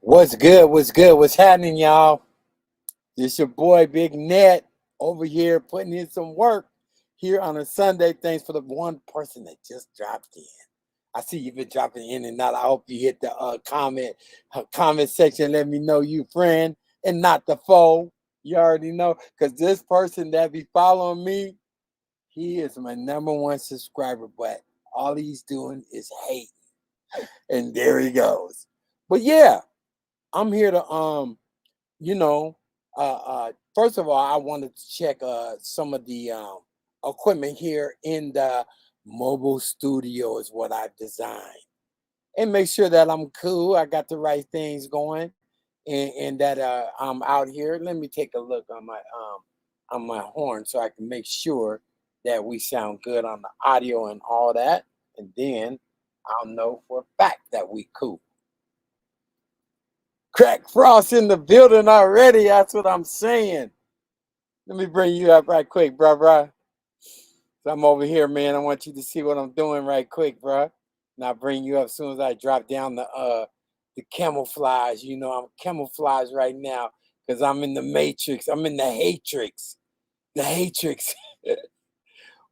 What's good? What's good? What's happening, y'all? It's your boy Big Net over here putting in some work here on a Sunday. Thanks for the one person that just dropped in. I see you've been dropping in and out. I hope you hit the comment section. Let me know you friend and not the foe. You already know, because this person that be following me, he is my #1 subscriber, but all he's doing is hating. And there he goes. But yeah, I'm here to first of all, I wanted to check some of the equipment here in the mobile studio is what I've designed, and make sure that I'm cool. I got the right things going, and that I'm out here. Let me take a look on my horn so I can make sure that we sound good on the audio and all that, and then I'll know for a fact that we cool. Crack Frost in the building already. That's what I'm saying. Let me bring you up right quick, bro. So I'm over here, man. I want you to see what I'm doing right quick, bro. And I'll bring you up as soon as I drop down the camouflage. You know, I'm camouflage right now because I'm in the matrix. I'm in the hatrix. The hatrix.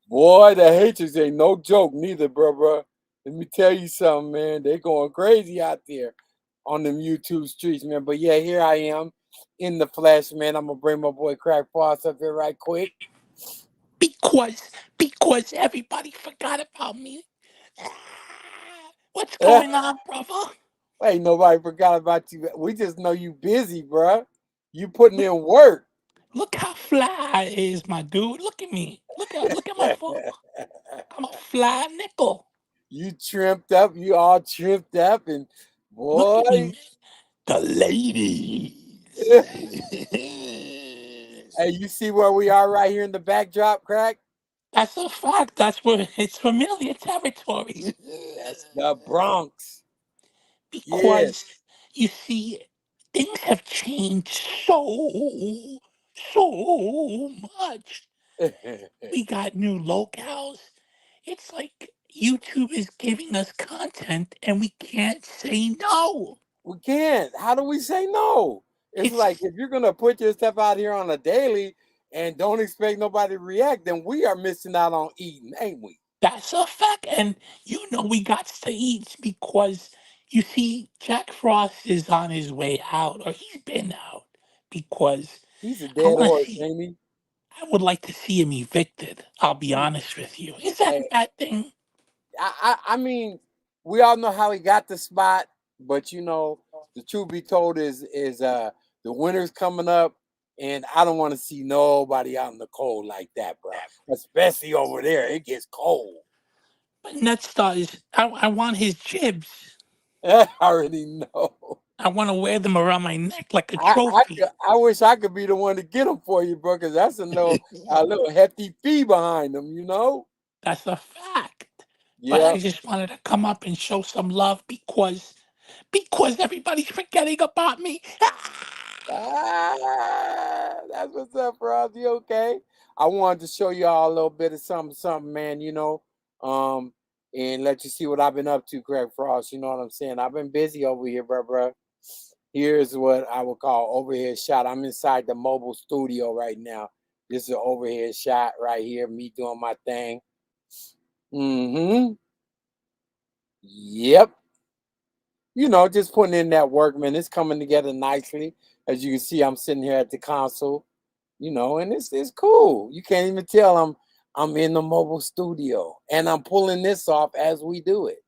Boy, the hatrix ain't no joke neither, bro. Let me tell you something, man. They going crazy out there on them YouTube streets, man. But yeah, here I am in the flesh, man. I'm gonna bring my boy Crack Frost up here right quick. Because everybody forgot about me. What's going on, brother? Ain't nobody forgot about you. We just know you busy, bro. You putting in work. Look how fly I is, my dude. Look at me. Look at my phone. I'm a fly nickel. You trimmed up, you all trimmed up, and Look at me, boy, man. The ladies. hey, you see where we are right here in the backdrop, crack? That's a fact. That's where it's familiar territory. That's the Bronx. Yeah. Because you see, things have changed so much. We got new locales. It's like YouTube is giving us content and we can't say no. We can't. How do we say no? It's like It's if you're gonna put your stuff out here on a daily and don't expect nobody to react, then we are missing out on eating, ain't we? That's a fact. And you know we got to eat because you see Jack Frost is on his way out or he's been out because He's a I dead want to horse, see ain't he? I would like to see him evicted. I'll be honest with you. Is that a Hey, bad thing? I mean, we all know how he got the spot, but the truth be told is the winter's coming up, and I don't want to see nobody out in the cold like that, bro. Especially over there, it gets cold. But Netstar is I want his jibs. I already know. I want to wear them around my neck like a I trophy. I wish I could be the one to get them for you, bro, because that's a little hefty fee behind them, you know? That's a fact. But Yeah. I just wanted to come up and show some love because everybody's forgetting about me. That's what's up, bro. You okay? I wanted to show y'all a little bit of something, something, man, um, and let you see what I've been up to, Greg Frost. You know what I'm saying? I've been busy over here, bro. Here's what I would call overhead shot. I'm inside the mobile studio right now. This is an overhead shot right here, me doing my thing. Mm-hmm. Yep. Just putting in that work, man. It's coming together nicely. As you can see, I'm sitting here at the console, and it's cool. You can't even tell I'm in the mobile studio and I'm pulling this off as we do it.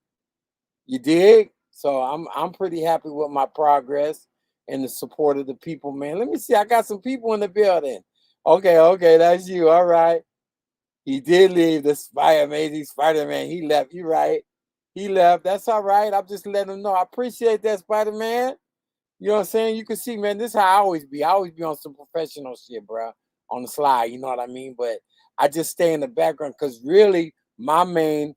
You dig? So I'm pretty happy with my progress and the support of the people, man. Let me see. I got some people in the building. Okay, that's you. All right. He did leave the Amazing Spider-Man. He left. You right. He left. That's all right. I'm just letting him know. I appreciate that, Spider-Man. You know what I'm saying? You can see, man, this is how I always be. I always be on some professional shit, bro, on the slide. You know what I mean? But I just stay in the background because really my main,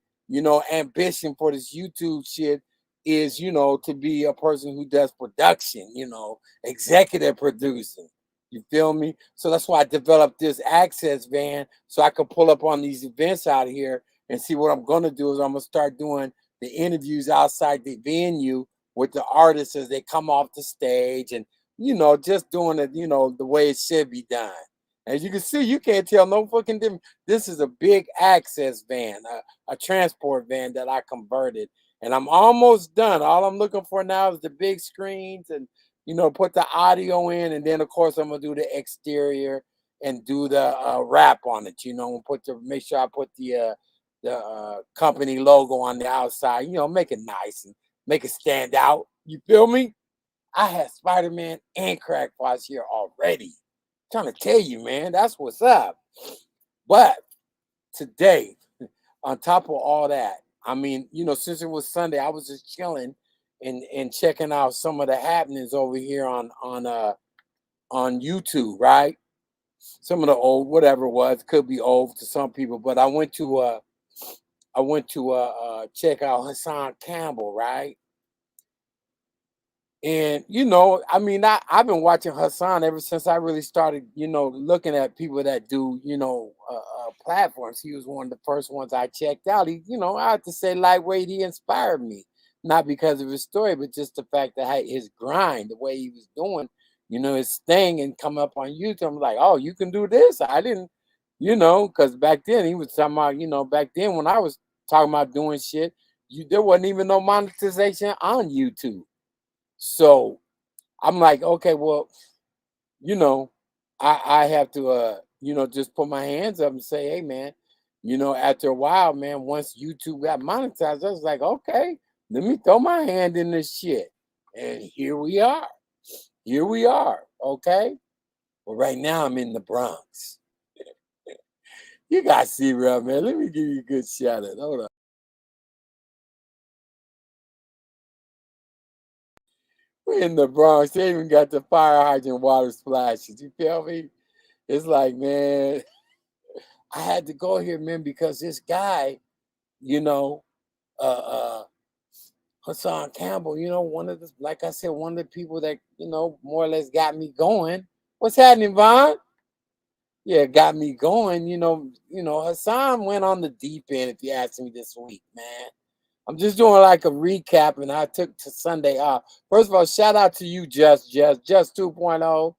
ambition for this YouTube shit is, to be a person who does production, executive producing. You feel me? So that's why I developed this access van so I could pull up on these events out here and see what I'm gonna do is I'm gonna start doing the interviews outside the venue with the artists as they come off the stage and just doing it, the way it should be done. As you can see, you can't tell no fucking difference. This is a big access van, a transport van that I converted, and I'm almost done. All I'm looking for now is the big screens and put the audio in, and then of course I'm gonna do the exterior and do the wrap on it. And make sure I put the company logo on the outside. Make it nice and make it stand out. You feel me? I had Spider-Man and Crackpots here already. Trying to tell you, man, that's what's up. But today, on top of all that, I mean, since it was Sunday, I was just chilling and checking out some of the happenings over here on YouTube, right? Some of the old, whatever it was, could be old to some people, but I went to check out Hassan Campbell, right? And I mean, I've been watching Hassan ever since I really started, looking at people that do, platforms. He was one of the first ones I checked out. I have to say, lightweight, he inspired me, not because of his story, but just the fact that his grind, the way he was doing, his thing, and come up on YouTube. I'm like, oh, you can do this. I didn't, because back then he was talking about, back then when I was talking about doing shit, there wasn't even no monetization on YouTube. So I'm like, okay, well, you know, I have to just put my hands up and say, hey man, after a while, man, once YouTube got monetized, I was like, okay, let me throw my hand in this shit. And here we are. Here we are. Okay. Well, right now I'm in the Bronx. You got C-Real, man. Let me give you a good shout out. Hold on. We're in the Bronx. They even got the fire hydrant water splashes. You feel me? It's like, man, I had to go here, man, because this guy, you know, uh, Hassan Campbell, one of the, like I said, one of the people that, more or less got me going. What's happening, Vaughn? Yeah, got me going. Hassan went on the deep end, if you ask me this week, man. I'm just doing like a recap, and I took to Sunday off. First of all, shout out to you, Just 2.0.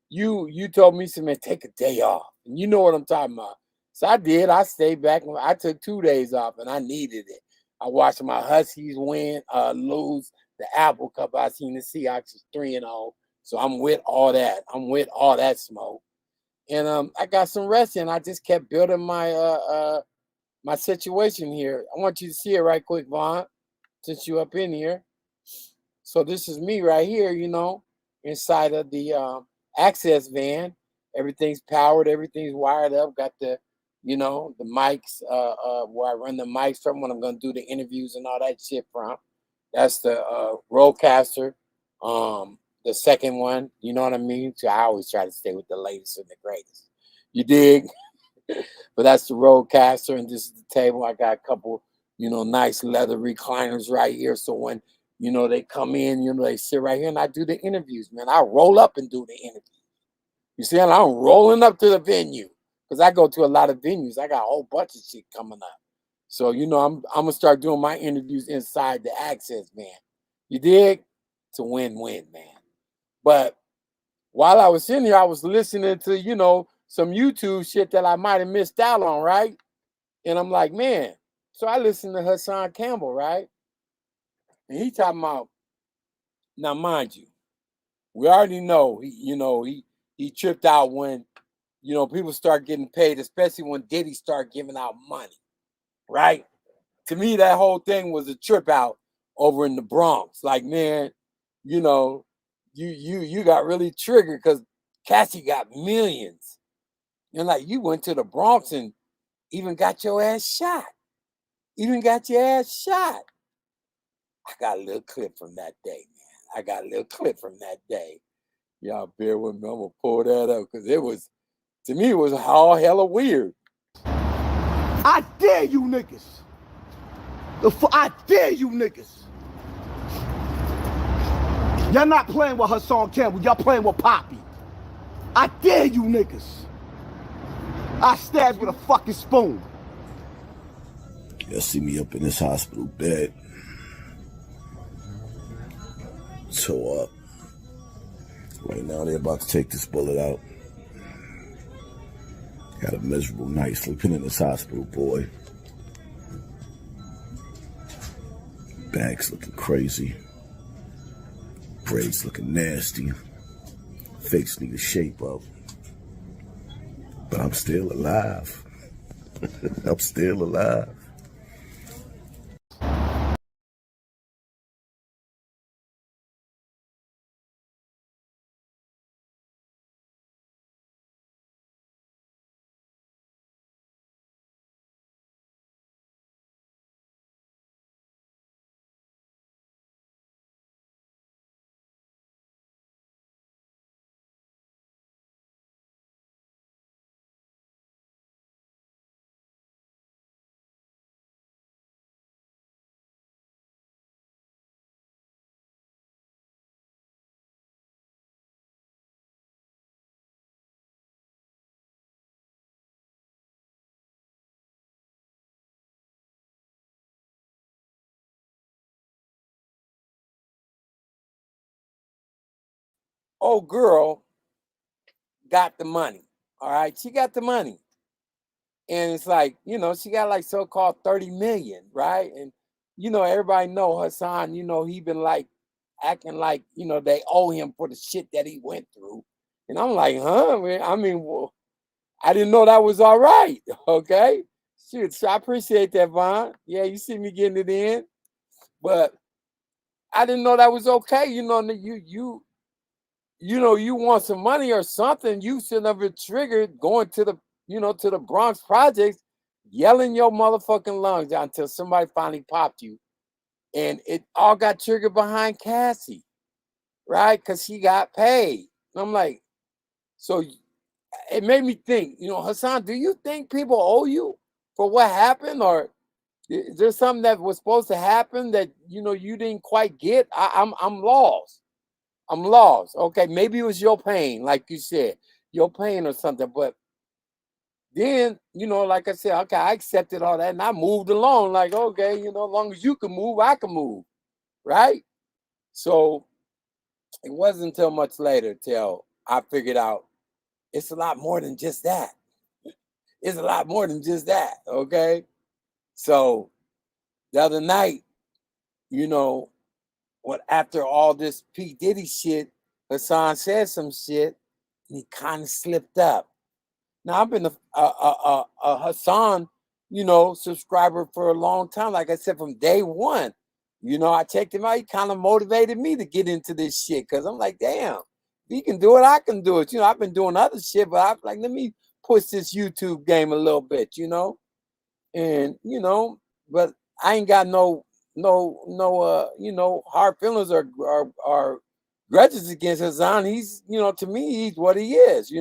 You told me, man, take a day off. And you know what I'm talking about. So I did. I stayed back. I took 2 days off, and I needed it. I watched my Huskies lose the Apple Cup. I seen the Seahawks 3-0. So I'm with all that. I'm with all that smoke. And I got some rest in. I just kept building my situation here. I want you to see it right quick, Vaughn, since you up in here. So this is me right here, inside of the access van. Everything's powered, everything's wired up. Got the mics where I run the mics from when I'm gonna do the interviews and all that shit from. That's the Rodecaster. The second one, you know what I mean? So I always try to stay with the latest and the greatest. You dig? But that's the Rodecaster, and this is the table. I got a couple, nice leather recliners right here. So when, they come in, they sit right here and I do the interviews, man. I roll up and do the interviews. You see, I'm rolling up to the venue because I go to a lot of venues. I got a whole bunch of shit coming up. So, I'm going to start doing my interviews inside the access, man. You dig? It's a win-win, man. But while I was in here, I was listening to, some YouTube shit that I might have missed out on, right? And I'm like, man. So I listened to Hassan Campbell, right? And he talking about, now mind you, we already know he tripped out when, people start getting paid, especially when Diddy start giving out money, right? To me, that whole thing was a trip out over in the Bronx. Like, man, you got really triggered because Cassie got millions. And like you went to the Bronx and even got your ass shot. Even got your ass shot. I got a little clip from that day, man. I got a little clip from that day. Y'all bear with me. I'm gonna pull that up because to me, it was all hella weird. I dare you niggas. I dare you niggas. Y'all not playing with Hassan Campbell. Y'all playing with Poppy. I dare you niggas. I stab with a fucking spoon. Y'all see me up in this hospital bed. Toe up. Right now they're about to take this bullet out. Got a miserable night sleeping in this hospital, boy. Back's looking crazy. Braids looking nasty. Face need to shape up. But I'm still alive. I'm still alive. Old girl got the money. All right. She got the money. And it's like, she got like so-called 30 million, right? And everybody know Hassan, he been like acting like, they owe him for the shit that he went through. And I'm like, huh? Man? I mean, well, I didn't know that was all right. Okay. Shoot, so I appreciate that, Vaughn. Yeah, you see me getting it in. But I didn't know that was okay. You you want some money or something, you should never triggered going to the, to the Bronx projects, yelling your motherfucking lungs out until somebody finally popped you. And it all got triggered behind Cassie, right? Because she got paid. And I'm like, so it made me think, Hassan, do you think people owe you for what happened? Or is there something that was supposed to happen that, you didn't quite get? I'm lost. I'm lost. Okay, maybe it was your pain, like you said, your pain or something. But then, like I said, okay, I accepted all that and I moved along. Like, okay, as long as you can move, I can move, right? So it wasn't until much later till I figured out it's a lot more than just that. It's a lot more than just that. Okay. So the other night, what after all this P. Diddy shit, Hassan said some shit and he kind of slipped up. Now I've been a Hassan, subscriber for a long time. Like I said, from day one, I checked him out. He kind of motivated me to get into this shit because I'm like, damn, if he can do it, I can do it. I've been doing other shit, but I'm like, let me push this YouTube game a little bit, and but I ain't got no hard feelings or grudges against Hassan. He's, to me, he's what he is,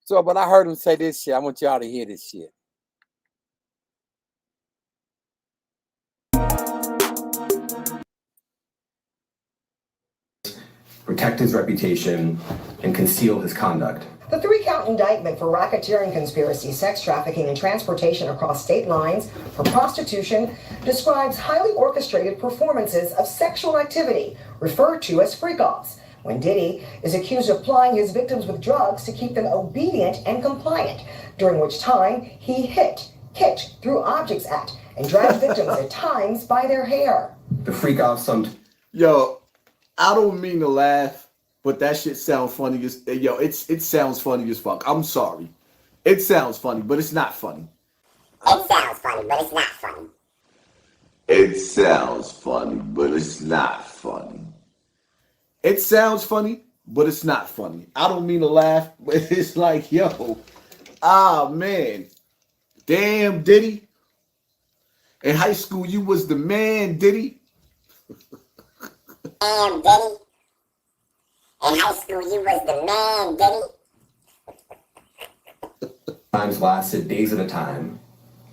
So, but I heard him say this shit. I want y'all to hear this shit. Protect his reputation, and conceal his conduct. The 3-count indictment for racketeering conspiracy, sex trafficking, and transportation across state lines for prostitution describes highly orchestrated performances of sexual activity, referred to as freak-offs, when Diddy is accused of plying his victims with drugs to keep them obedient and compliant, during which time he hit, kicked, threw objects at, and dragged victims at times by their hair. The freak-offs Yo, I don't mean to laugh, but that shit sounds funny as it sounds funny as fuck. I'm sorry. It sounds funny, but it's not funny. It sounds funny, but it's not funny. It sounds funny, but it's not funny. It sounds funny, but it's not funny. I don't mean to laugh, but it's like, man. Damn, Diddy. In high school, you was the man, Diddy. Damn, Diddy. In high school, you was the man, Diddy. times lasted days at a time,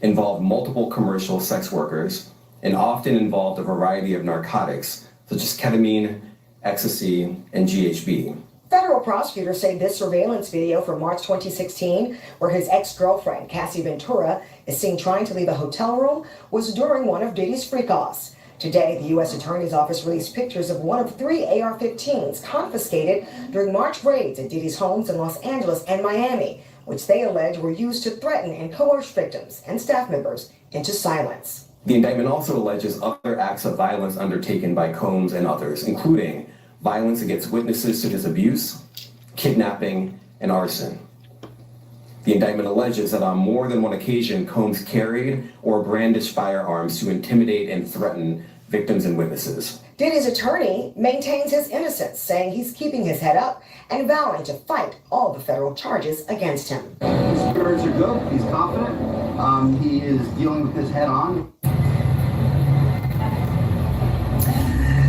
involved multiple commercial sex workers, and often involved a variety of narcotics such as ketamine, ecstasy, and GHB. Federal prosecutors say this surveillance video from March 2016, where his ex-girlfriend, Cassie Ventura, is seen trying to leave a hotel room, was during one of Diddy's freak-offs. Today, the U.S. Attorney's Office released pictures of one of 3 AR-15s confiscated during March raids at Diddy's homes in Los Angeles and Miami, which they allege were used to threaten and coerce victims and staff members into silence. The indictment also alleges other acts of violence undertaken by Combs and others, including violence against witnesses to his abuse, kidnapping, and arson. The indictment alleges that on more than one occasion, Combs carried or brandished firearms to intimidate and threaten victims and witnesses. Diddy's attorney maintains his innocence, saying he's keeping his head up and vowing to fight all the federal charges against him. His spirits are good. He's confident. He is dealing with this head on.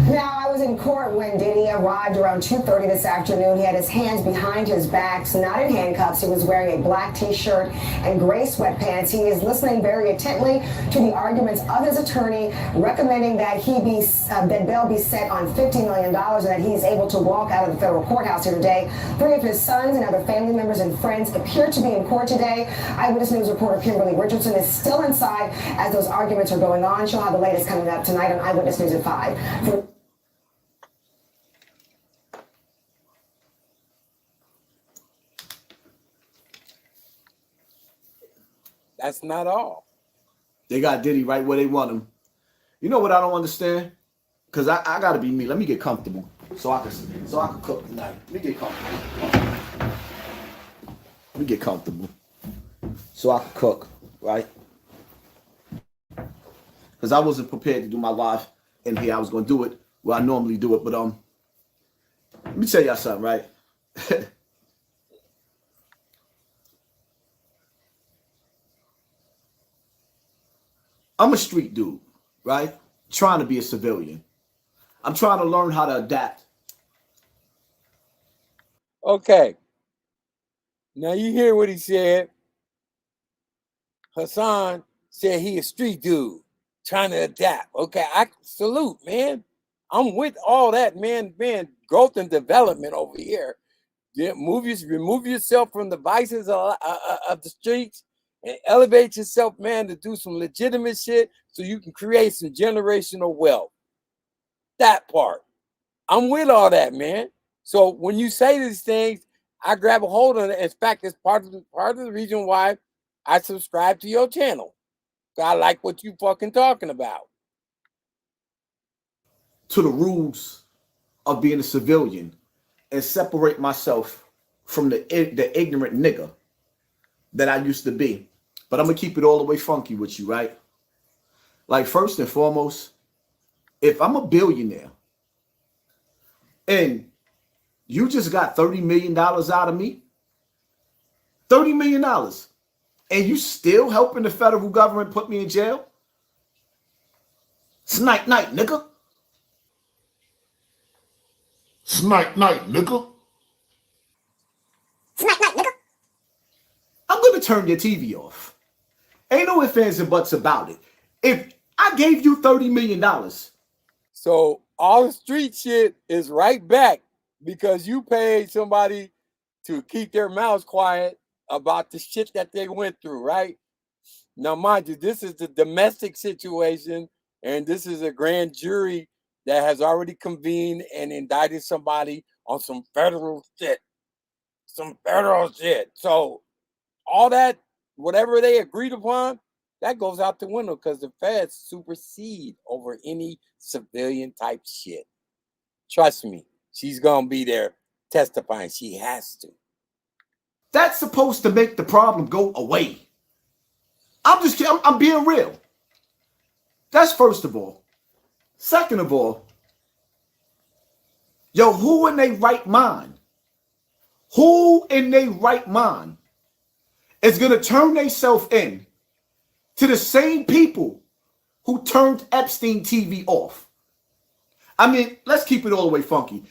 Now, I was in court when Diddy arrived around 2:30 this afternoon. He had his hands behind his back, so not in handcuffs. He was wearing a black t-shirt and gray sweatpants. He is listening very intently to the arguments of his attorney, recommending that that bail be set on $50 million and that he's able to walk out of the federal courthouse here today. 3 of his sons and other family members and friends appear to be in court today. Eyewitness News reporter Kimberly Richardson is still inside as those arguments are going on. She'll have the latest coming up tonight on Eyewitness News at 5. That's not all. They got Diddy right where they want him. You know what I don't understand? Because I gotta be me. Let me get comfortable so I can cook tonight. Let me get comfortable. So I can cook, right? Because I wasn't prepared to do my live in here. I was gonna do it where I normally do it, but Let me tell y'all something, right? I'm a street dude, right? Trying to be a civilian. I'm trying to learn how to adapt. Okay. Now you hear what he said. Hassan said he a street dude trying to adapt. Okay, I salute, man. I'm with all that, man. Man, growth and development over here. Yeah, remove yourself from the vices of the streets and elevate yourself, man, to do some legitimate shit so you can create some generational wealth. That part. I'm with all that, man. So when you say these things, I grab a hold of it. In fact, it's part of the reason why I subscribe to your channel. I like what you fucking talking about. To the rules of being a civilian and separate myself from the ignorant nigga that I used to be. But I'm gonna keep it all the way funky with you, right? Like, first and foremost, if I'm a billionaire and you just got $30 million out of me, $30 million, and you still helping the federal government put me in jail? It's Nite Nite, nigga. Nite Nite, nigga. Nite Nite, nigga. I'm gonna turn your TV off. Ain't no ifs, ands, and buts about it. If I gave you $30 million. So all the street shit is right back because you paid somebody to keep their mouths quiet about the shit that they went through, right? Now, mind you, this is the domestic situation, and this is a grand jury that has already convened and indicted somebody on some federal shit. Some federal shit. So all that, whatever they agreed upon, that goes out the window because the feds supersede over any civilian type shit. Trust me, she's gonna be there testifying. She has to. That's supposed to make the problem go away. I'm being real. That's first of all. Second of all, yo, who in their right mind? Who in their right mind is gonna turn themselves in to the same people who turned Epstein TV off? I mean, let's keep it all the way funky.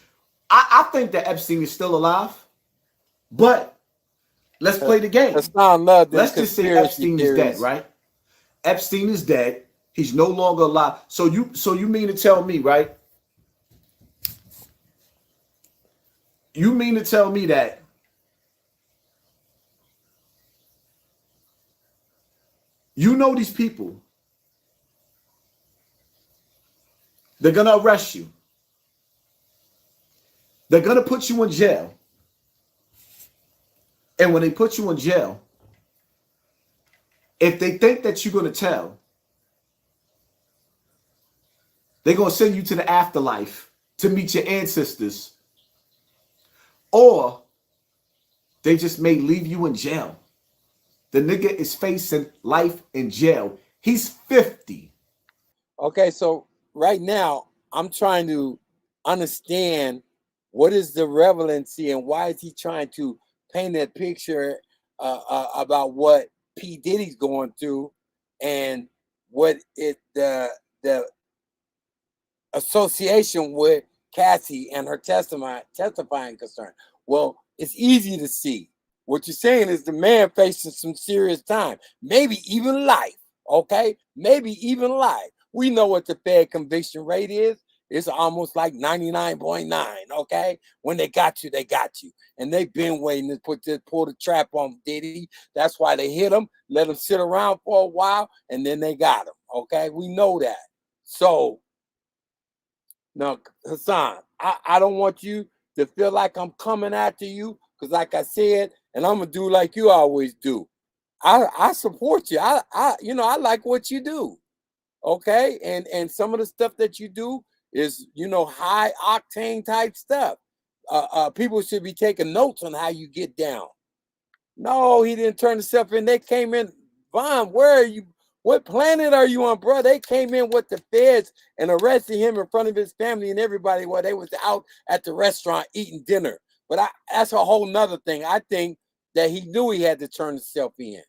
I think that Epstein is still alive, but let's play the game. Let's just say Epstein is dead, right? Epstein is dead. He's no longer alive. So you mean to tell me, right? You mean to tell me that you know these people, they're gonna arrest you. They're gonna put you in jail. And when they put you in jail, if they think that you're gonna tell, they're gonna send you to the afterlife to meet your ancestors. Or they just may leave you in jail. The nigga is facing life in jail. He's 50. Okay, so right now I'm trying to understand what is the relevancy and why is he trying to paint that picture about what P. Diddy's going through and what the association with Cassie and her testifying concern. Well, it's easy to see. What you're saying is the man facing some serious time, maybe even life. Okay, maybe even life. We know what the Fed conviction rate is. It's almost like 99.9. Okay, when they got you, they got you, and they've been waiting to pull the trap on Diddy. That's why they hit him, let him sit around for a while, and then they got him. Okay, we know that. So now, Hassan, I don't want you to feel like I'm coming after you because, like I said, and I'm gonna do like you always do. I support you. I like what you do. Okay, and some of the stuff that you do is high octane type stuff. People should be taking notes on how you get down. No, he didn't turn himself in. They came in. Vaughn, where are you? What planet are you on, bro? They came in with the feds and arrested him in front of his family and everybody while they was out at the restaurant eating dinner. But that's a whole nother thing. I think that he knew he had to turn himself in.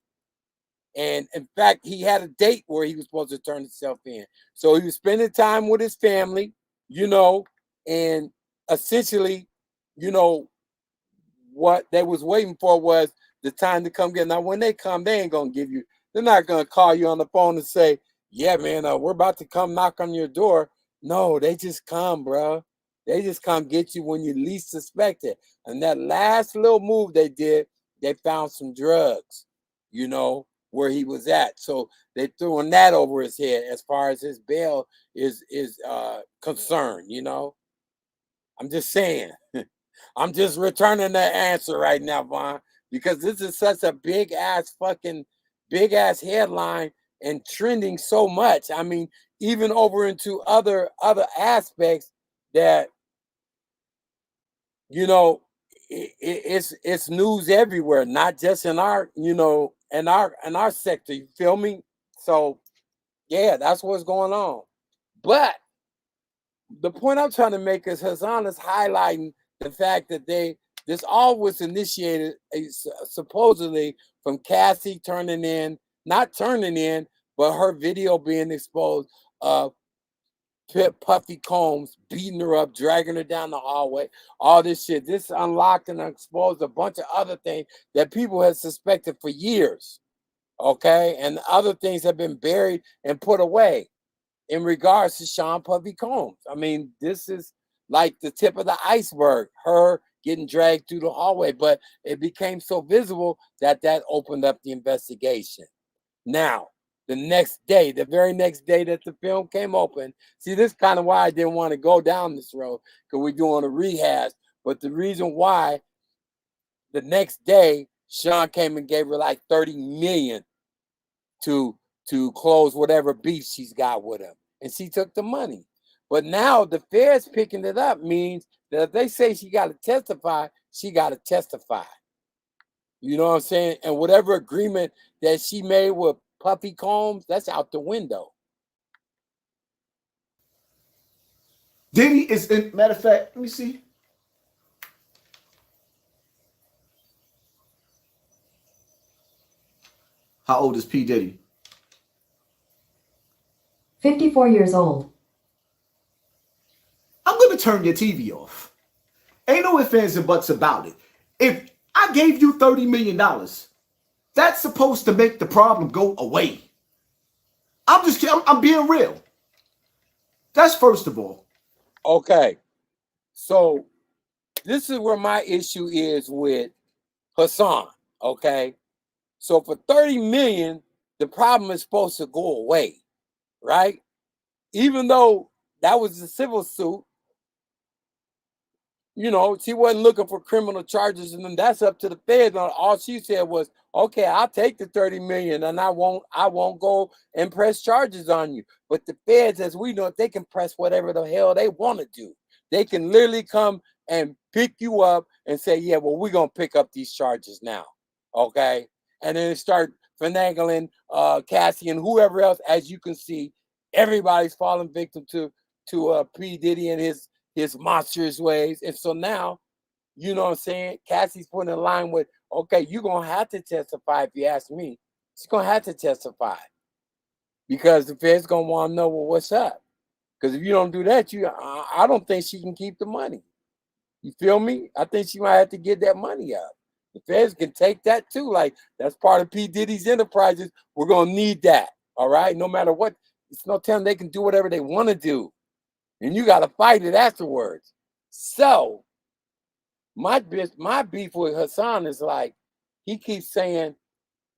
And in fact, he had a date where he was supposed to turn himself in. So he was spending time with his family, and essentially, what they was waiting for was the time to come get. Now, when they come, they ain't gonna give you. They're not gonna call you on the phone and say, "Yeah, man, we're about to come knock on your door." No, they just come, bro. They just come get you when you least suspect it. And that last little move they did, they found some drugs, where he was at. So they throwing that over his head as far as his bail is concerned. I'm just saying. I'm just returning that answer right now, Vaughn, because this is such a big ass headline and trending so much. I mean, even over into other aspects that it's news everywhere, not just in our in our sector. You feel me? So yeah, that's what's going on. But the point I'm trying to make is Hassan is highlighting the fact that this all was initiated supposedly from Cassie not turning in, but her video being exposed of Puffy Combs beating her up, dragging her down the hallway, all this shit. This unlocked and exposed a bunch of other things that people had suspected for years. Okay, and other things have been buried and put away in regards to Sean Puffy Combs. I mean, this is like the tip of the iceberg, her getting dragged through the hallway, but it became so visible that opened up the investigation. Now, the very next day that the film came open, see, this is kind of why I didn't want to go down this road, because we're doing a rehash. But the reason why, the next day, Sean came and gave her like $30 million to close whatever beef she's got with him. And she took the money. But now the feds picking it up means that if they say she got to testify, she got to testify. You know what I'm saying? And whatever agreement that she made with Puffy Combs, that's out the window. Diddy is, matter of fact, let me see. How old is P. Diddy? 54 years old. I'm going to turn your TV off. Ain't no ifs, ands, and buts about it. If I gave you $30 million, that's supposed to make the problem go away. I'm being real. That's first of all. Okay. So this is where my issue is with Hassan. Okay. So for $30 million, the problem is supposed to go away, right? Even though that was a civil suit, she wasn't looking for criminal charges, and then that's up to the feds. All she said was, "Okay, I'll take the $30 million, and I won't go and press charges on you." But the feds, as we know, they can press whatever the hell they want to do. They can literally come and pick you up and say, "Yeah, well, we're gonna pick up these charges now," okay? And then start finagling Cassie and whoever else. As you can see, everybody's falling victim to P. Diddy and his monstrous ways. And so now, you know what I'm saying? Cassie's putting in line with, okay, you're going to have to testify if you ask me. She's going to have to testify because the Fed's going to want to know, well, what's up? Because if you don't do that, I don't think she can keep the money. You feel me? I think she might have to get that money up. The Feds can take that too. Like, that's part of P. Diddy's enterprises. We're going to need that. All right? No matter what. It's no telling they can do whatever they want to do. And you got to fight it afterwards. So my beef with Hassan is like, he keeps saying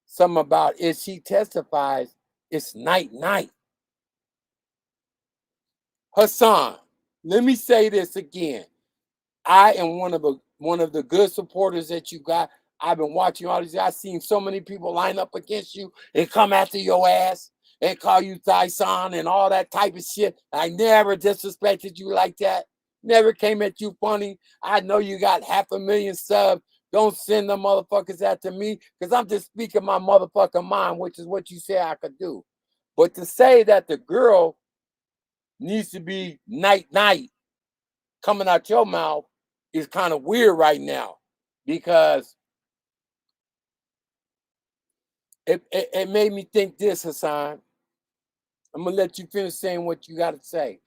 something about if she testifies, it's Nite Nite. Hassan, let me say this again. I am one of the good supporters that you got. I've been watching all these. I've seen so many people line up against you and come after your ass and call you Tyson and all that type of shit. I never disrespected you like that. Never came at you funny. I know you got 500,000 subs. Don't send them motherfuckers after me because I'm just speaking my motherfucking mind, which is what you say I could do. But to say that the girl needs to be Nite Nite coming out your mouth is kind of weird right now, because it made me think this, Hassan. I'm going to let you finish saying what you got to say.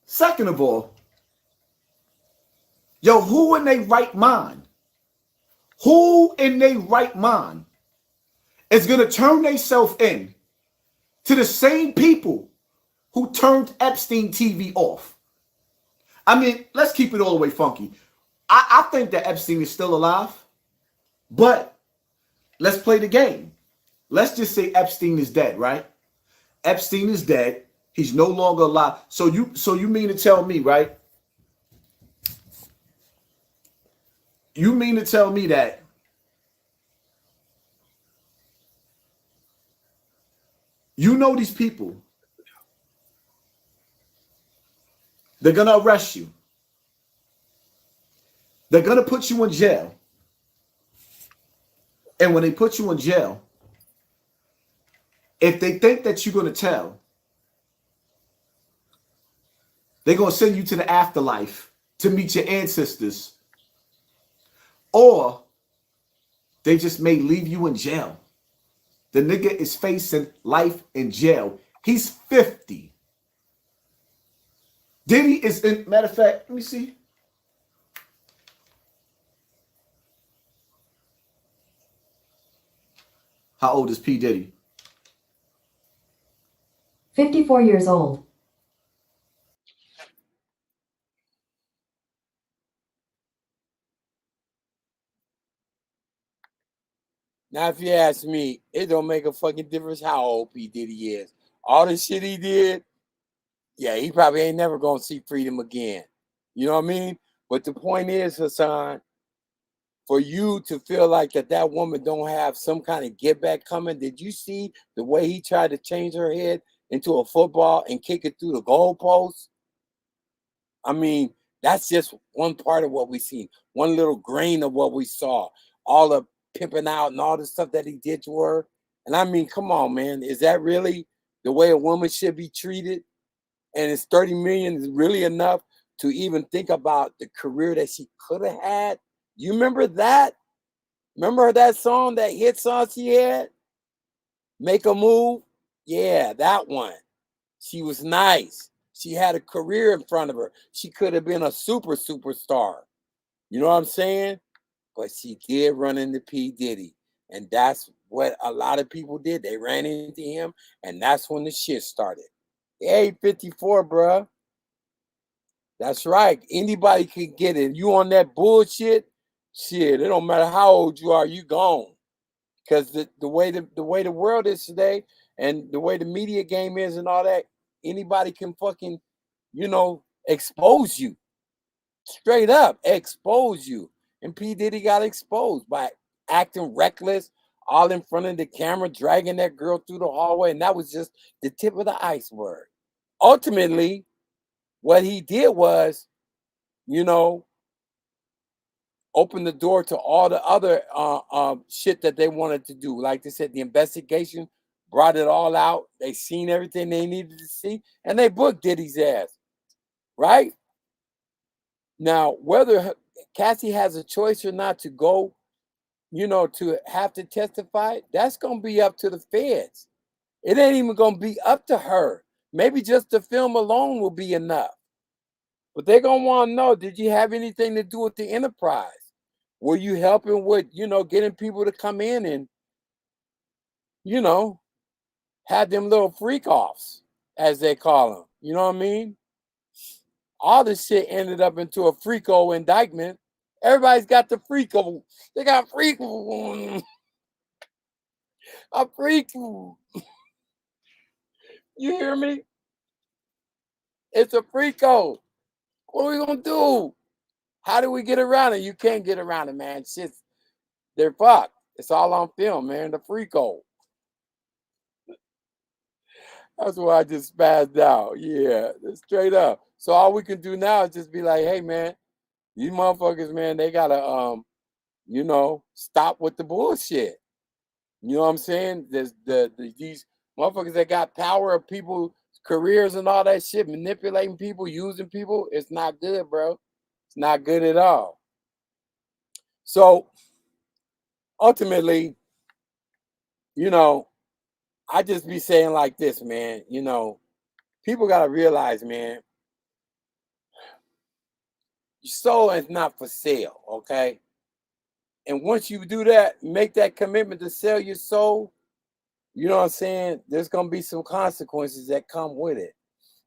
Second of all, yo, who in their right mind? Who in their right mind is going to turn themselves in to the same people who turned Epstein TV off? I mean, let's keep it all the way funky. I think that Epstein is still alive, but let's play the game. Let's just say Epstein is dead, right? Epstein is dead. He's no longer alive. So you mean to tell me, right? You mean to tell me that you know these people, they're going to arrest you. They're going to put you in jail. And when they put you in jail, if they think that you're going to tell, they're going to send you to the afterlife to meet your ancestors. Or they just may leave you in jail. The nigga is facing life in jail. He's 50. Diddy is in, matter of fact, let me see. How old is P. Diddy? 54 years old. Now, if you ask me, it don't make a fucking difference how old P. Diddy is. All the shit he did, yeah, he probably ain't never going to see freedom again. You know what I mean? But the point is, Hassan, for you to feel like that woman don't have some kind of get back coming, did you see the way he tried to change her head into a football and kick it through the goalpost? I mean, that's just one part of what we seen, one little grain of what we saw, all the pimping out and all the stuff that he did to her. And I mean, come on, man, is that really the way a woman should be treated? And is 30 million really enough to even think about the career that she could have had? You remember that? Remember that song, that hit song she had? Make a Move? Yeah, that one. She was nice. She had a career in front of her. She could have been a superstar. You know what I'm saying? But she did run into P. Diddy. And that's what a lot of people did. They ran into him, and that's when the shit started. Hey, 54, bruh. That's right. Anybody can get it. You on that bullshit? Shit, it don't matter how old you are, you gone. Because the way the world is today, and the way the media game is and all that, anybody can fucking, expose you. Straight up expose you. And P. Diddy got exposed by acting reckless, all in front of the camera, dragging that girl through the hallway. And that was just the tip of the iceberg. Ultimately, what he did was, open the door to all the other shit that they wanted to do. Like they said, the investigation brought it all out. They seen everything they needed to see, and they booked Diddy's ass. Right? Now, whether Cassie has a choice or not to go, to have to testify, that's going to be up to the feds. It ain't even going to be up to her. Maybe just the film alone will be enough. But they're going to want to know, did you have anything to do with the enterprise? Were you helping with, getting people to come in and, have them little freak offs, as they call them? You know what I mean? All this shit ended up into a freako indictment. Everybody's got the freako. They got freako. A freako. You hear me? It's a freako. What are we going to do? How do we get around it? You can't get around it, man. Shit's, they're fucked. It's all on film, man. The freako. That's why I just spazzed out. Yeah, straight up. So all we can do now is just be like, hey, man, these motherfuckers, man, they gotta, stop with the bullshit. You know what I'm saying? There's these motherfuckers that got power of people, careers and all that shit, manipulating people, using people. It's not good, bro. It's not good at all. So ultimately, you know, I just be saying like this, man. You know, people gotta realize, man, your soul is not for sale, okay? And once you do that, make that commitment to sell your soul, you know what I'm saying? There's gonna be some consequences that come with it.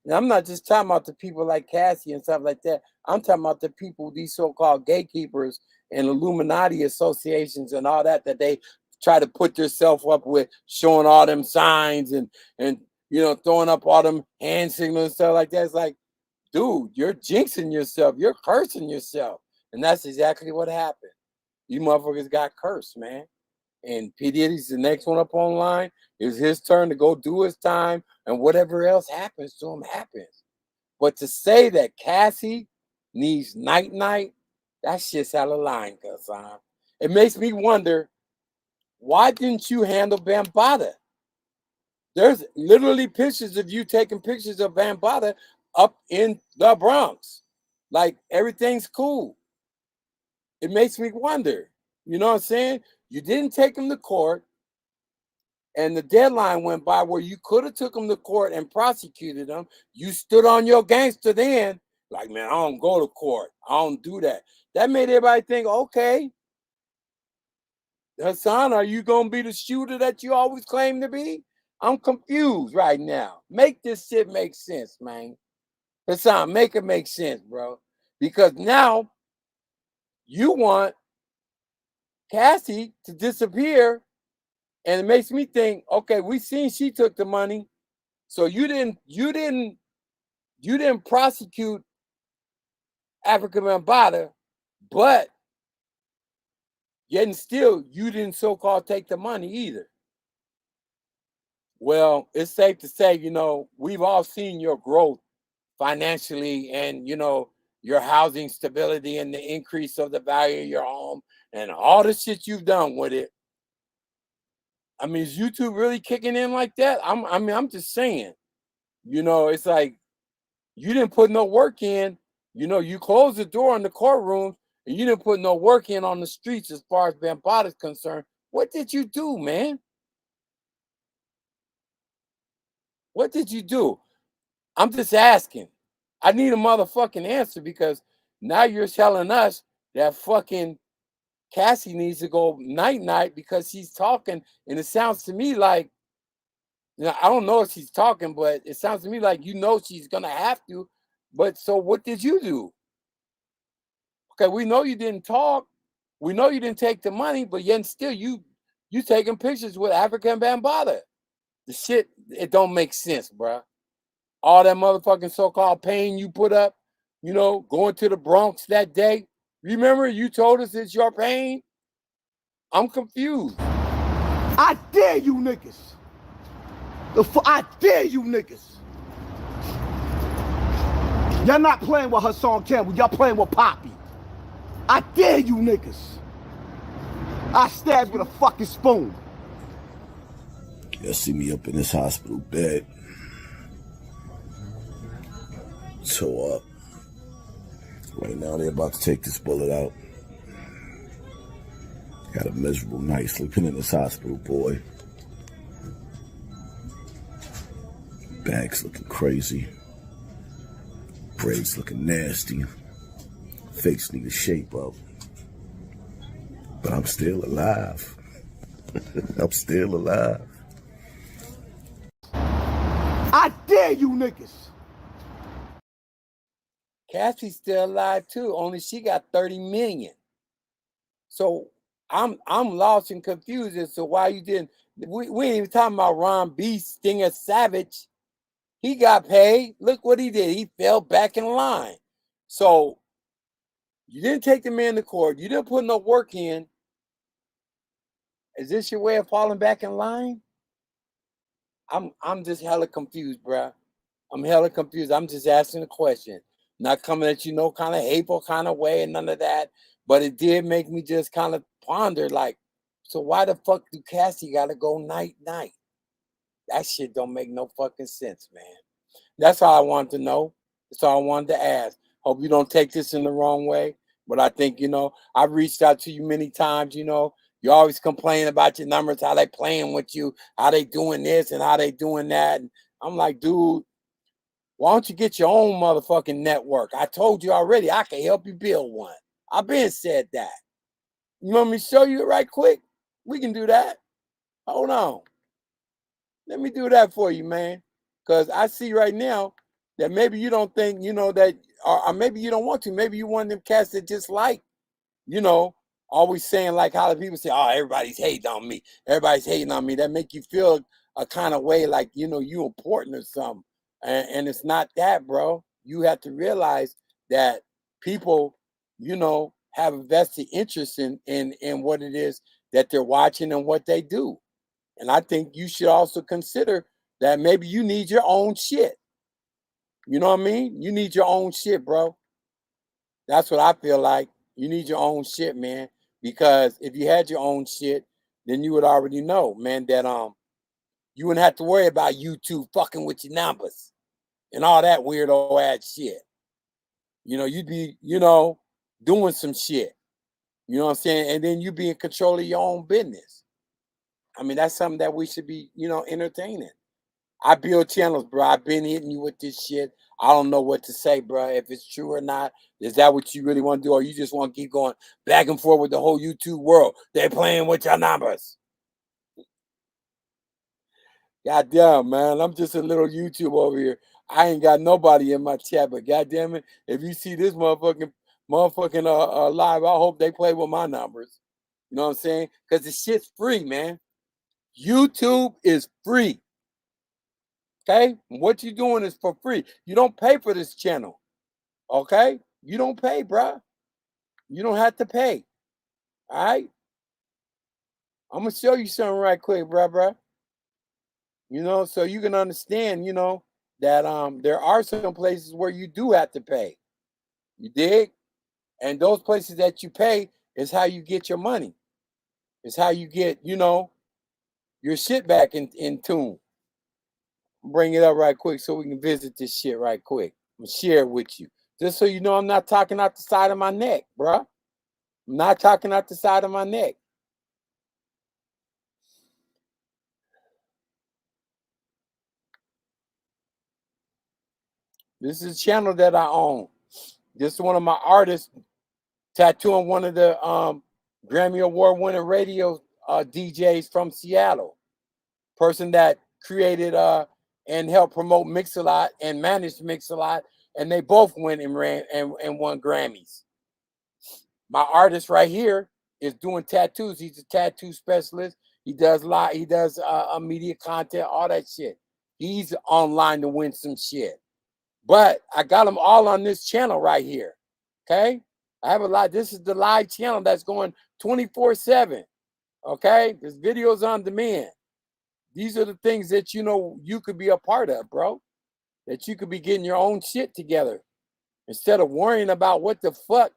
And I'm not just talking about the people like Cassie and stuff like that. I'm talking about the people, these so-called gatekeepers and Illuminati associations and all that they try to put themselves up with, showing all them signs and you know, throwing up all them hand signals and stuff like that. It's like, dude, you're jinxing yourself, you're cursing yourself. And that's exactly what happened. You motherfuckers got cursed, man. And P. Diddy's the next one up online. It's his turn to go do his time, and whatever else happens to him happens. But to say that Cassie needs Nite Nite, that shit's out of line, Hassan. It makes me wonder, why didn't you handle Bambaataa? There's literally pictures of you taking pictures of Bambaataa up in the Bronx. Like, everything's cool. It makes me wonder. You know what I'm saying? You didn't take him to court, and the deadline went by where you could have took him to court and prosecuted him. You stood on your gangster then, like, man, I don't go to court. I don't do that. That made everybody think, okay, Hassan, are you going to be the shooter that you always claim to be? I'm confused right now. Make this shit make sense, man. Hassan, make it make sense, bro. Because now you want Cassie to disappear, and it makes me think, okay, we seen she took the money, so you didn't prosecute African Bambaataa, but yet and still you didn't so-called take the money either. Well, it's safe to say, you know, we've all seen your growth financially, and you know, your housing stability and the increase of the value of your home and all the shit you've done with it. I mean, is YouTube really kicking in like that? I'm just saying, you know, it's like you didn't put no work in. You know, you closed the door in the courtroom and you didn't put no work in on the streets as far as Bambaataa is concerned. What did you do, man? What did you do? I'm just asking. I need a motherfucking answer, because now you're telling us that fucking Cassie needs to go Nite Nite because she's talking, and it sounds to me like, you know, I don't know if she's talking, but it sounds to me like, you know, she's gonna have to. But so what did you do? Okay, we know you didn't talk. We know you didn't take the money, but yet still you taking pictures with African Bambaataa. The shit, it don't make sense, bro. All that motherfucking so-called pain you put up, you know, going to the Bronx that day. Remember, you told us it's your pain? I'm confused. I dare you niggas. I dare you niggas. Y'all not playing with Hassan Campbell. Y'all playing with Poppy. I dare you niggas. I stab with a fucking spoon. Y'all see me up in this hospital bed. So, right now they're about to take this bullet out. Got a miserable night sleeping in this hospital, boy. Bags looking crazy. Braids looking nasty. Face need a shape up. But I'm still alive. I'm still alive. I dare you niggas. Cassie's still alive too, only she got 30 million. So I'm lost and confused as to why you didn't. We ain't even talking about Ron B. Stinger Savage. He got paid. Look what he did. He fell back in line. So you didn't take the man to court. You didn't put no work in. Is this your way of falling back in line? I'm just hella confused, bruh. I'm hella confused. I'm just asking a question. Not coming at you no kind of hateful kind of way and none of that. But it did make me just kind of ponder, like, So why the fuck do Cassie gotta go Nite Nite? That shit don't make no fucking sense, man. That's all I wanted to know. That's all I wanted to ask. Hope you don't take this in the wrong way. But I think, I've reached out to you many times, You always complain about your numbers, how they playing with you, how they doing this and how they doing that. And I'm like, dude, why don't you get your own motherfucking network? I told you already, I can help you build one. I've been said that. You want me to show you it right quick? We can do that. Hold on. Let me do that for you, man. Because I see right now that maybe you don't think, that, or maybe you don't want to. Maybe you want them cats that just like, always saying like how the people say, oh, everybody's hating on me. Everybody's hating on me. That make you feel a kind of way like, you important or something. And it's not that, bro. You have to realize that people, have a vested interest in what it is that they're watching and what they do. And I think you should also consider that maybe you need your own shit. You know what I mean? You need your own shit, bro. That's what I feel like. You need your own shit, man. Because if you had your own shit, then you would already know, man, that you wouldn't have to worry about YouTube fucking with your numbers and all that weirdo ass shit. You'd be, doing some shit. You know what I'm saying? And then you be in control of your own business. I mean, that's something that we should be, entertaining. I build channels, bro. I've been hitting you with this shit. I don't know what to say, bro. If it's true or not, is that what you really want to do? Or you just want to keep going back and forth with the whole YouTube world? They're playing with your numbers. Goddamn, man. I'm just a little YouTube over here. I ain't got nobody in my chat, but goddamn it, if you see this motherfucking live, I hope they play with my numbers. You know what I'm saying? Because the shit's free, man. YouTube is free. Okay? What you doing is for free. You don't pay for this channel. Okay? You don't pay, bruh. You don't have to pay. All right? I'm going to show you something right quick, bruh. So you can understand, that there are some places where you do have to pay. You dig? And those places that you pay is how you get your money. It's how you get, your shit back in tune. Bring it up right quick so we can visit this shit right quick. I'm share it with you. Just so you know, I'm not talking out the side of my neck, bruh. I'm not talking out the side of my neck. This is a channel that I own. This is one of my artists tattooing one of the Grammy Award winning radio DJs from Seattle. Person that created and helped promote Mix-a-Lot and managed Mix-a-Lot, and they both went and ran and won Grammys. My artist right here is doing tattoos. He's a tattoo specialist. He does media content, all that shit. He's online to win some shit. But I got them all on this channel right here. Okay? I have a lot. This is the live channel that's going 24/7. Okay? There's videos on demand. These are the things that you could be a part of, bro. That you could be getting your own shit together. Instead of worrying about what the fuck,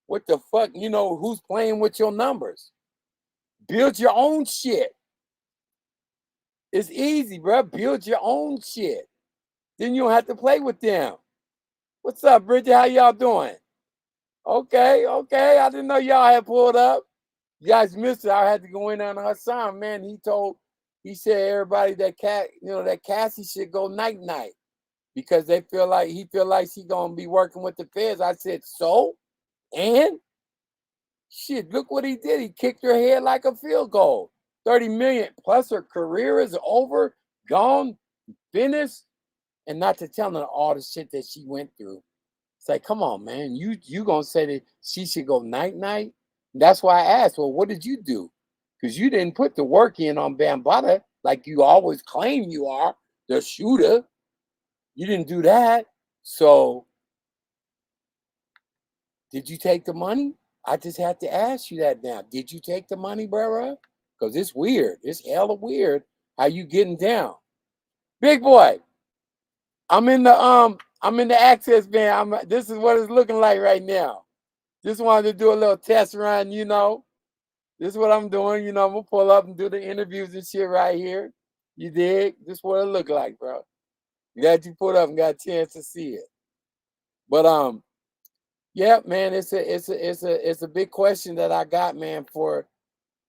who's playing with your numbers. Build your own shit. It's easy, bro. Build your own shit. Then you don't have to play with them. What's up, Bridget? How y'all doing? Okay. I didn't know y'all had pulled up. You guys missed it. I had to go in on Hassan, man. He said everybody that Cassie should go Nite Nite because he feel like he gonna be working with the feds. I said, so? And shit, look what he did. He kicked her head like a field goal. 30 million plus her career is over, gone, finished. And not to tell her all the shit that she went through. It's like, come on, man. You gonna say that she should go Nite Nite? That's why I asked, well, what did you do? Because you didn't put the work in on Bambaataa like you always claim you are, the shooter. You didn't do that. So did you take the money? I just had to ask you that now. Did you take the money, bro? Because it's weird. It's hella weird how you getting down. Big boy, I'm in the access van. This is what it's looking like right now. Just wanted to do a little test run, This is what I'm doing. I'm gonna pull up and do the interviews and shit right here. You dig? This is what it look like, bro. Glad you put up and got a chance to see it. But yeah, man, it's a big question that I got, man, for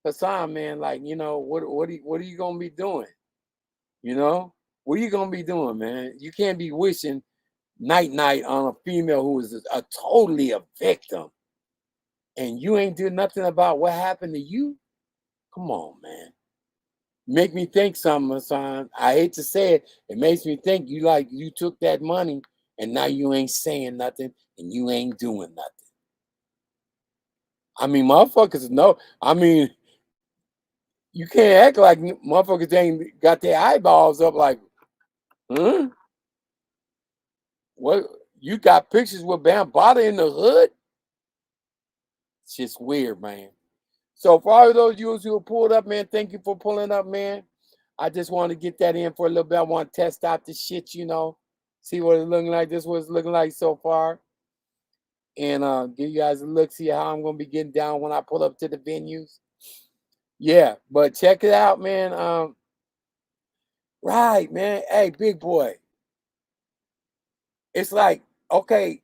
Hassan, man. Like, what are you gonna be doing? What are you gonna be doing, man? You can't be wishing night night on a female who is totally a victim, and you ain't do nothing about what happened to you. Come on, man. Make me think something, Hassan. I hate to say it. It makes me think you took that money and now you ain't saying nothing and you ain't doing nothing. I mean, motherfuckers know. I mean, you can't act like motherfuckers ain't got their eyeballs up like, huh? What? You got pictures with Bambata in the hood? It's just weird, man. So for all of those viewers who pulled up, man, thank you for pulling up, man. I just want to get that in for a little bit. I want to test out the shit, see what it's looking like. This is what it's looking like so far. And give you guys a look, see how I'm going to be getting down when I pull up to the venues. Yeah, but check it out, man. Right, man. Hey, big boy. It's like, okay,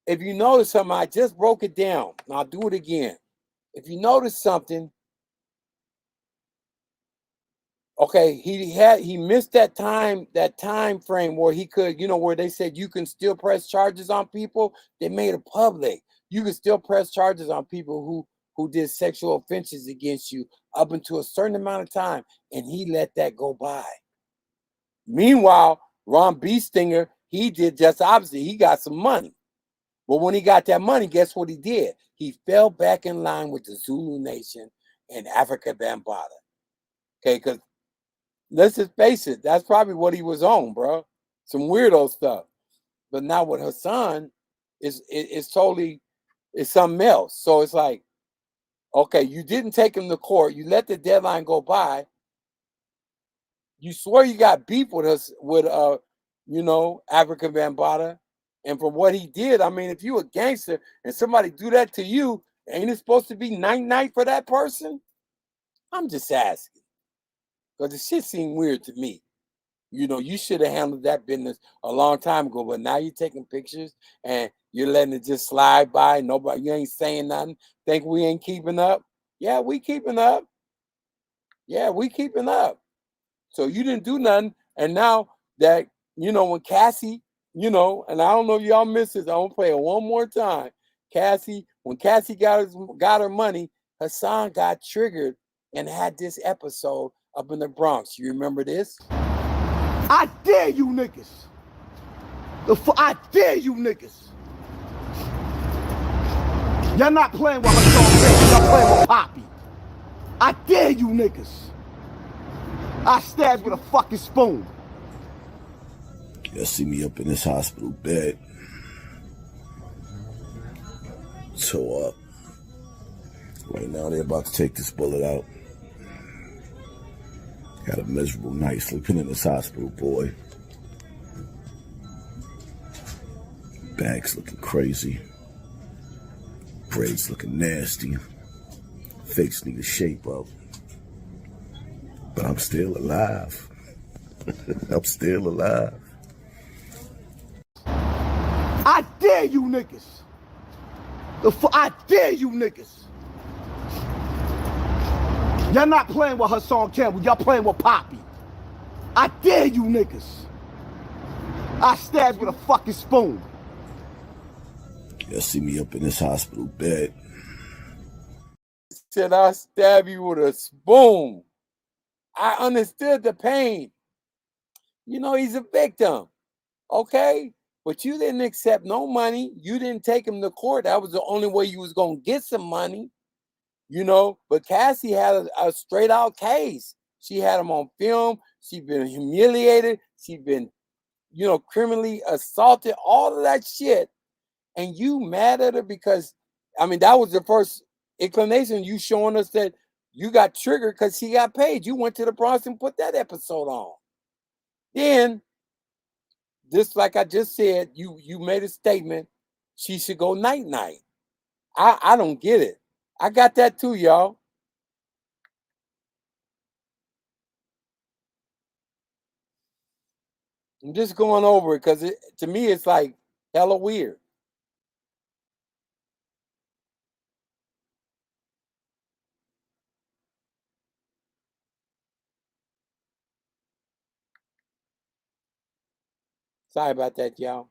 if you notice something, I just broke it down. And I'll do it again. If you notice something, okay, he missed that time frame where he could, where they said you can still press charges on people. They made it public. You can still press charges on people who did sexual offenses against you up until a certain amount of time, and he let that go by. Meanwhile, Ron B. Stinger, he did just opposite. He got some money. But when he got that money, guess what he did? He fell back in line with the Zulu Nation and Africa Bambaataa. Okay, because let's just face it, that's probably what he was on, bro. Some weirdo stuff. But now with Hassan, it's totally, it's something else. So it's like, okay, you didn't take him to court. You let the deadline go by. You swear you got beef with us, with African Bambaataa. And from what he did, I mean, if you a gangster and somebody do that to you, ain't it supposed to be night for that person? I'm just asking. Because the shit seemed weird to me. You should have handled that business a long time ago, but now you're taking pictures and you're letting it just slide by. Nobody, you ain't saying nothing. Think we ain't keeping up? Yeah, we keeping up. Yeah, we keeping up. So you didn't do nothing. And now that, when Cassie, and I don't know if y'all missed this, I'm going to play it one more time. When Cassie got her money, Hassan got triggered and had this episode up in the Bronx. You remember this? I dare you niggas. I dare you niggas. Y'all not playing with Hassan, y'all playing with Poppy. I dare you niggas. I stab with a fucking spoon. Y'all see me up in this hospital bed. So right now they're about to take this bullet out. Got a miserable night sleeping in this hospital, boy. Bags looking crazy. Braids looking nasty. Face need a shape up. But I'm still alive. I'm still alive. I dare you niggas. I dare you niggas. Y'all not playing with Hassan Campbell, y'all playing with Poppy. I dare you niggas. I stab with a fucking spoon. Y'all see me up in this hospital bed. Said I stab you with a spoon. I understood the pain. He's a victim. Okay? But you didn't accept no money. You didn't take him to court. That was the only way you was going to get some money. But Cassie had a straight out case. She had him on film. She'd been humiliated. She'd been, criminally assaulted, all of that shit. And you mad at her because, that was the first inclination, you showing us that you got triggered because she got paid. You went to the Bronx and put that episode on. Then, just like I just said, you made a statement, she should go night. I don't get it. I got that too, y'all. I'm just going over it because to me it's like hella weird. Sorry about that, y'all.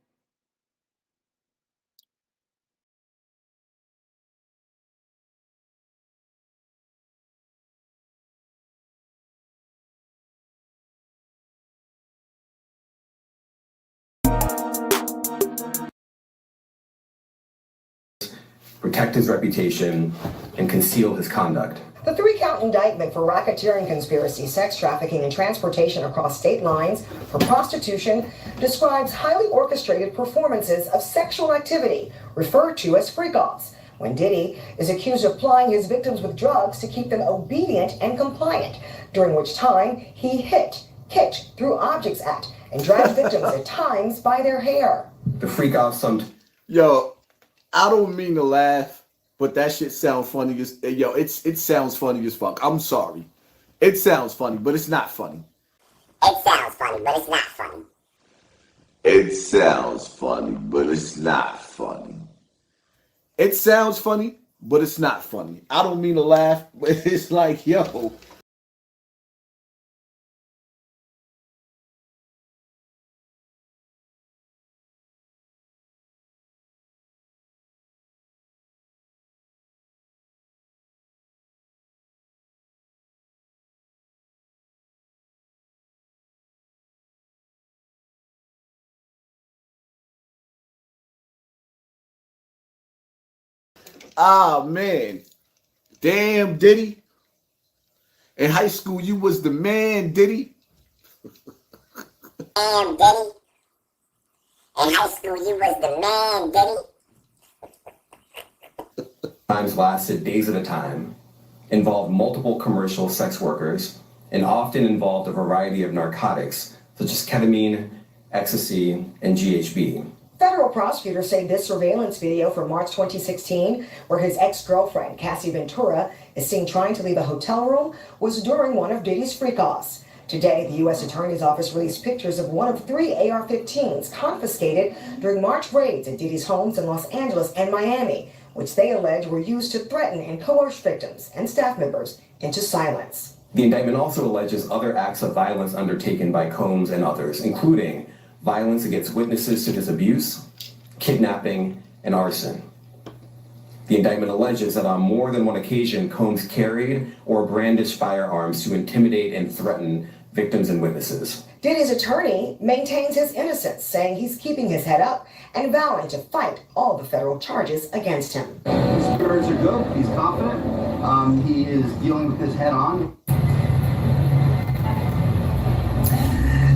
Protect his reputation, and conceal his conduct. The 3-count indictment for racketeering, conspiracy, sex trafficking, and transportation across state lines for prostitution describes highly orchestrated performances of sexual activity, referred to as freak-offs, when Diddy is accused of plying his victims with drugs to keep them obedient and compliant, during which time he hit, kicked, threw objects at, and dragged victims at times by their hair. The freak-offs Yo, I don't mean to laugh, but that shit sounds funny as it sounds funny as fuck. I'm sorry. It sounds funny, but it's not funny. It sounds funny, but it's not funny. It sounds funny, but it's not funny. It sounds funny, but it's not funny. I don't mean to laugh, but it's like, yo. Ah, man. Damn, Diddy. In high school, you was the man, Diddy. Damn, Diddy. In high school, you was the man, Diddy. times lasted days at a time, involved multiple commercial sex workers, and often involved a variety of narcotics such as ketamine, ecstasy, and GHB. Federal prosecutors say this surveillance video from March 2016, where his ex-girlfriend, Cassie Ventura, is seen trying to leave a hotel room, was during one of Diddy's freak-offs. Today, the U.S. Attorney's Office released pictures of one of 3 AR-15s confiscated during March raids at Diddy's homes in Los Angeles and Miami, which they allege were used to threaten and coerce victims and staff members into silence. The indictment also alleges other acts of violence undertaken by Combs and others, including violence against witnesses such as abuse, kidnapping, and arson. The indictment alleges that on more than one occasion, Combs carried or brandished firearms to intimidate and threaten victims and witnesses. Diddy's attorney maintains his innocence, saying he's keeping his head up and vowing to fight all the federal charges against him. His spirits are good. He's confident. He is dealing with this head on.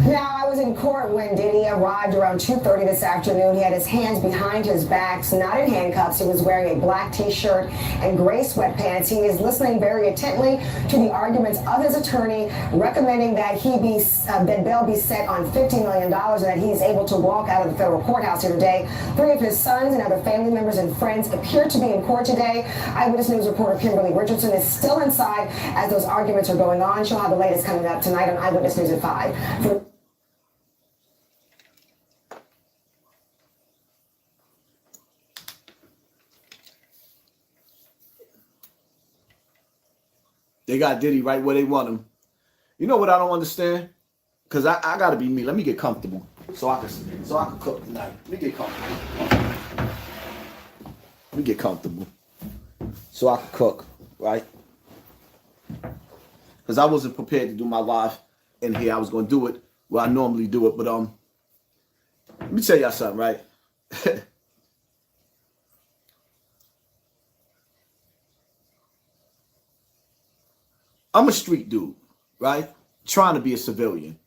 Now, I was in court when Diddy arrived around 2:30 this afternoon. He had his hands behind his backs, not in handcuffs. He was wearing a black t-shirt and gray sweatpants. He is listening very intently to the arguments of his attorney, recommending that that bail be set on $50 million and that he's able to walk out of the federal courthouse here today. 3 of his sons and other family members and friends appear to be in court today. Eyewitness News reporter Kimberly Richardson is still inside as those arguments are going on. She'll have the latest coming up tonight on Eyewitness News at 5. They got Diddy right where they want him. You know what I don't understand? Because I got to be me. Let me get comfortable so I can cook tonight. Let me get comfortable. Let me get comfortable so I can cook, right? Because I wasn't prepared to do my live in here. I was going to do it where I normally do it. But let me tell y'all something, right? I'm a street dude, right? Trying to be a civilian.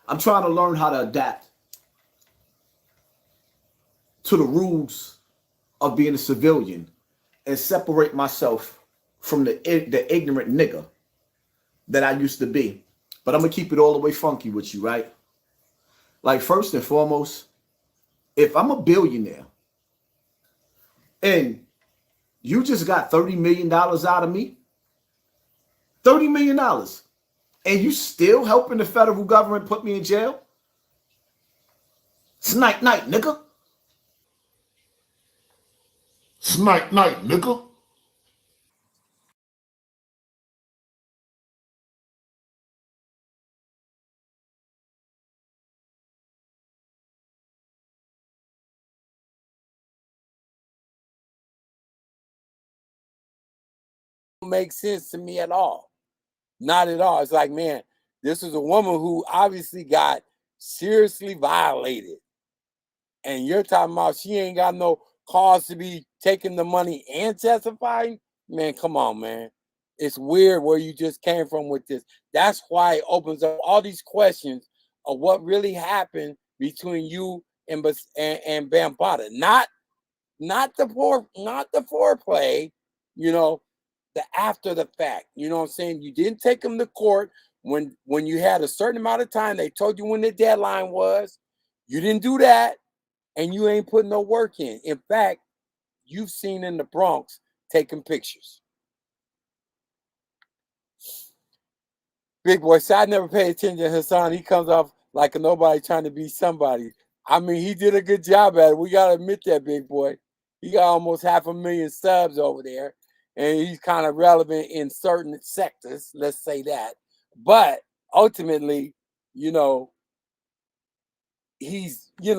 I'm trying to learn how to adapt to the rules of being a civilian and separate myself from the ignorant nigga that I used to be. But I'm going to keep it all the way funky with you, right? Like, first and foremost, if I'm a billionaire and you just got $30 million out of me, $30 million, and you still helping the federal government put me in jail? It's Nite Nite, nigga. It's Nite Nite, nigga. Make sense to me at all. Not at all. It's like, man, this is a woman who obviously got seriously violated. And you're talking about she ain't got no cause to be taking the money and testifying? Man, come on, man. It's weird where you just came from with this. That's why it opens up all these questions of what really happened between you and Bambata. Not the foreplay, you know, the after the fact. You know what I'm saying? You didn't take them to court when you had a certain amount of time. They told you when the deadline was. You didn't do that, and you ain't putting no work in. In fact, you've seen in the Bronx taking pictures. Big boy, so I never paid attention to Hassan. He comes off like a nobody trying to be somebody. I mean, he did a good job at it. We got to admit that, big boy. He got almost 500,000 subs over there, and he's kind of relevant in certain sectors, let's say that. But ultimately, you know, he's, he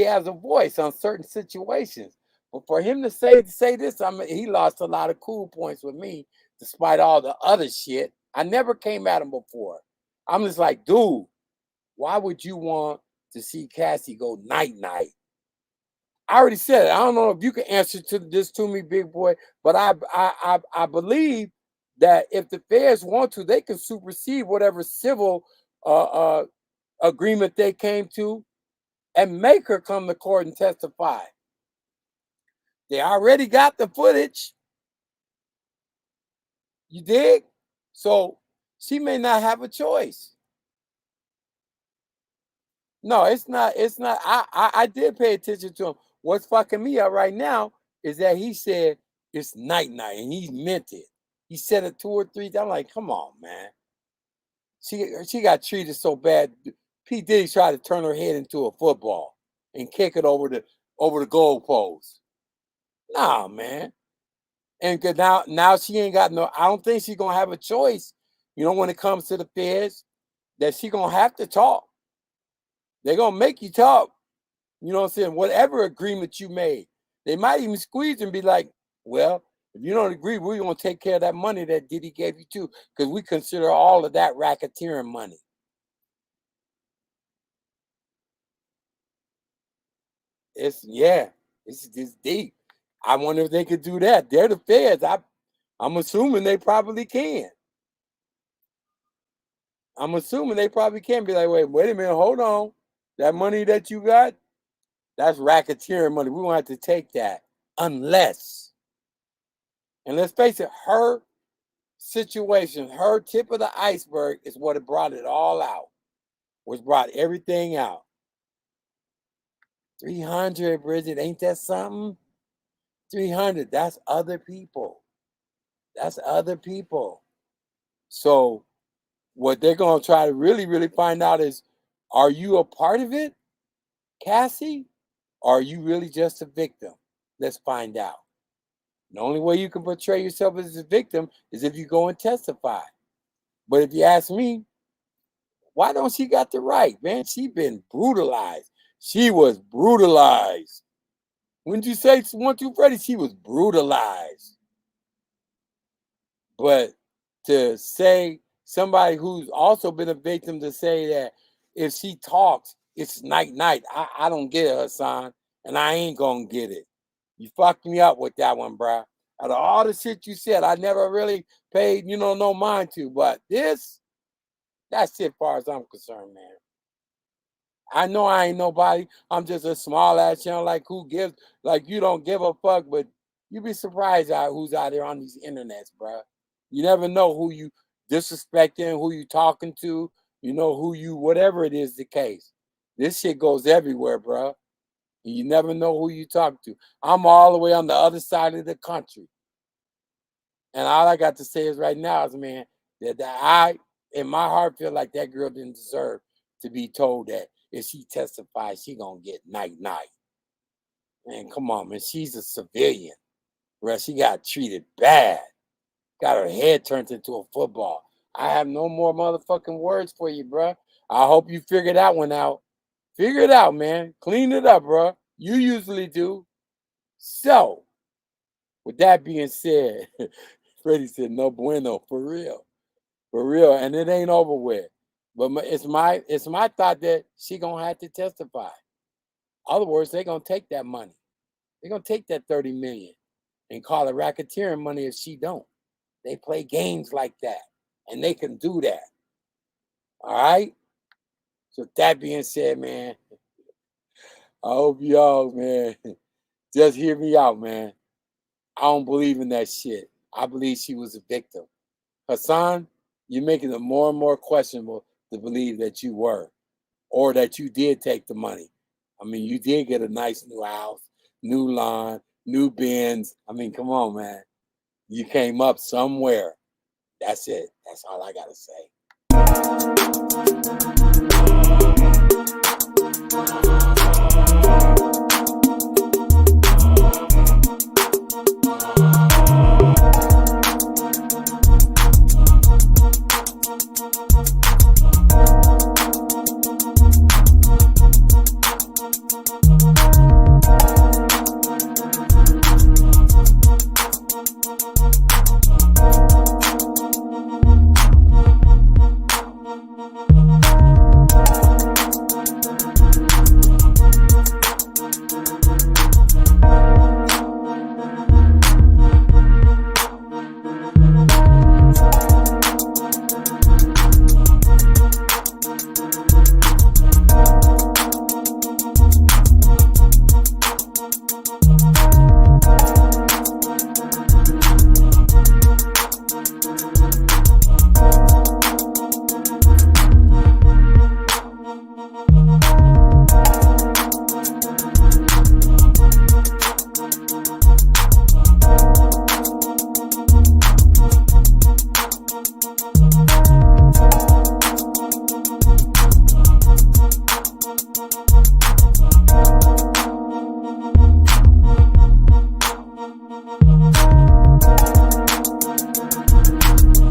has a voice on certain situations. But for him to say this, I mean, he lost a lot of cool points with me, despite all the other shit. I never came at him before. I'm just like, dude, why would you want to see Cassie go night night? I already said it. I don't know if you can answer to this to me, big boy, but I believe that if the feds want to, they can supersede whatever civil agreement they came to and make her come to court and testify. They already got the footage. You dig? So she may not have a choice. No, it's not. It's not. I did pay attention to him. What's fucking me up right now is that he said it's night night, and he meant it. He said it 2 or 3 times. I'm like, come on, man. She got treated so bad. P. Diddy tried to turn her head into a football and kick it over the goalpost. Nah, man. And now she ain't got no. I don't think she's gonna have a choice. When it comes to the feds, that she gonna have to talk. They're gonna make you talk. You know what I'm saying? Whatever agreement you made, they might even squeeze and be like, "Well, if you don't agree, we're gonna take care of that money that Diddy gave you too, because we consider all of that racketeering money." It's deep. I wonder if they could do that. They're the feds. I'm assuming they probably can. I'm assuming they probably can be like, wait a minute, hold on. That money that you got, that's racketeering money. We won't have to take that unless, and let's face it, her situation, her tip of the iceberg is what brought it all out, which brought everything out. 300, Bridget, ain't that something? 300, that's other people. That's other people. So what they're going to try to really, really find out is, are you a part of it, Cassie? Or are you really just a victim? Let's find out. The only way you can portray yourself as a victim is if you go and testify. But if you ask me, why don't she got the right, man? She been brutalized. She was brutalized. When you say 1, 2, Freddie, she was brutalized. But to say somebody who's also been a victim to say that if she talks, it's night night. I don't get it, Hassan, and I ain't gonna get it. You fucked me up with that one, bro. Out of all the shit you said, I never really paid, no mind to. But that's it, as far as I'm concerned, man. I know I ain't nobody. I'm just a small ass channel. Like who gives? Like you don't give a fuck, but you be surprised who's out there on these internets, bro. You never know who you disrespecting, who you talking to. Who you, whatever it is the case. This shit goes everywhere, bro. You never know who you talk to. I'm all the way on the other side of the country. And all I got to say is right now is, man, that I, in my heart, feel like that girl didn't deserve to be told that. if she testifies, she gonna get Nite Nite. Man, come on, man. She's a civilian. Bruh, she got treated bad. Got her head turned into a football. I have no more motherfucking words for you, bruh. I hope you figured that one out. Figure it out, man. Clean it up, bruh. You usually do. So, with that being said, Freddie said, no bueno, for real. For real. And it ain't over with. But it's my thought that she gonna have to testify. In other words, they're gonna take that money. They're gonna take that 30 million and call it racketeering money if she don't. They play games like that, and they can do that. All right? So with that being said, man, I hope y'all, man, just hear me out, man. I don't believe in that shit. I believe she was a victim. Hassan, you're making it more and more questionable to believe that you were, or that you did take the money. I mean, you did get a nice new house, new lawn, new Benz. I mean, come on, man. You came up somewhere. That's it. That's all I got to say.